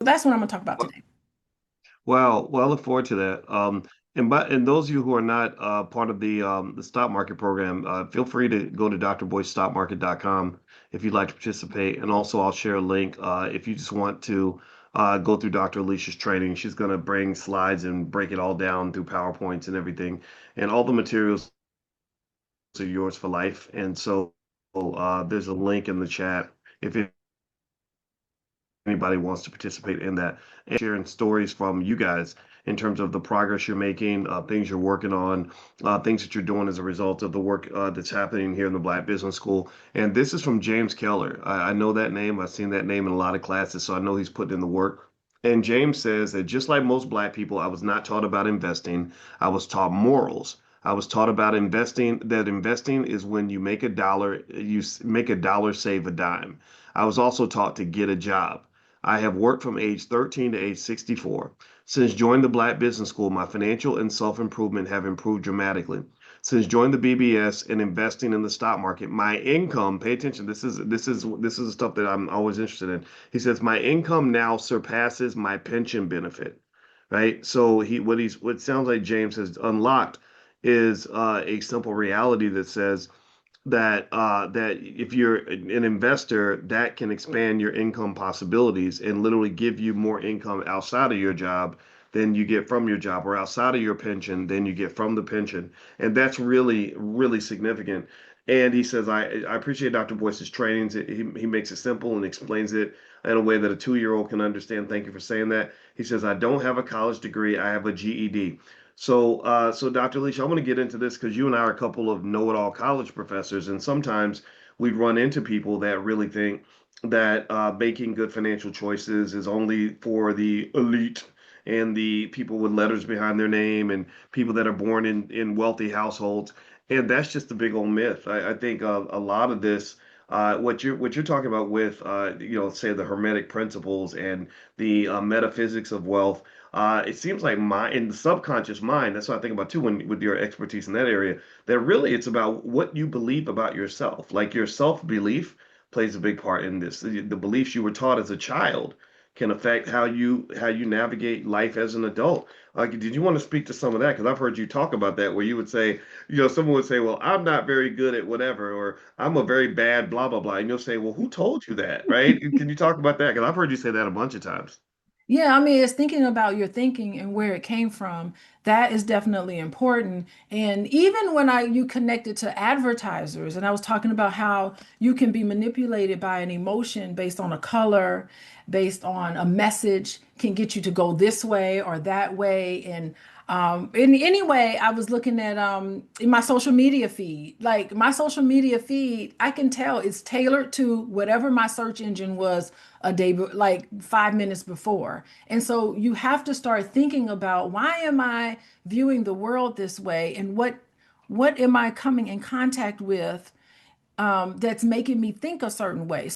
that's what I'm going to talk about today. Well, I look forward to that. And those of you who are not part of the stock market program, feel free to go to drboystockmarket.com if you'd like to participate. And also, I'll share a link if you just want to go through Dr. Alicia's training. She's going to bring slides and break it all down through PowerPoints and everything. And all the materials are yours for life. And so there's a link in the chat if anybody wants to participate in that, and sharing stories from you guys in terms of the progress you're making, things you're working on, things that you're doing as a result of the work that's happening here in the Black Business School. And this is from James Keller. I know that name. I've seen that name in a lot of classes, so I know he's putting in the work. And James says that just like most Black people, I was not taught about investing. I was taught morals. I was taught about investing, that investing is when you make a dollar, make a dollar, save a dime. I was also taught to get a job. I have worked from age 13 to age 64. Since joining the Black Business School, my financial and self-improvement have improved dramatically. Since joining the BBS and investing in the stock market, my income, pay attention, this is the stuff that I'm always interested in. He says my income now surpasses my pension benefit. Right? So what sounds like James has unlocked is a simple reality that says that if you're an investor, that can expand your income possibilities and literally give you more income outside of your job than you get from your job, or outside of your pension than you get from the pension. And that's really, really significant. And he says, I appreciate Dr. Boyce's trainings. He makes it simple and explains it in a way that a 2-year-old can understand. Thank you for saying that. He says, I don't have a college degree, I have a GED. So Dr. Leach, I want to get into this because you and I are a couple of know-it-all college professors, and sometimes we run into people that really think that making good financial choices is only for the elite and the people with letters behind their name and people that are born in wealthy households, and that's just a big old myth. I think a lot of this. What you're talking about with say the Hermetic principles and the metaphysics of wealth, it seems like in the subconscious mind, that's what I think about too, when with your expertise in that area, that really it's about what you believe about yourself. Like your self-belief plays a big part in this. The beliefs you were taught as a child can affect how you navigate life as an adult. Did you want to speak to some of that? Because I've heard you talk about that, where you would say, someone would say, "Well, I'm not very good at whatever," or "I'm a very bad blah blah blah," and you'll say, "Well, who told you that?" Right? Can you talk about that? Because I've heard you say that a bunch of times. Yeah, I mean, it's thinking about your thinking and where it came from. That is definitely important. And even when you connected to advertisers, and I was talking about how you can be manipulated by an emotion based on a color, based on a message, can get you to go this way or that way. And in anyway, I was looking at in my social media feed. Like my social media feed, I can tell it's tailored to whatever my search engine was a day, like 5 minutes before. And so you have to start thinking about, why am I viewing the world this way, and what am I coming in contact with that's making me think a certain way.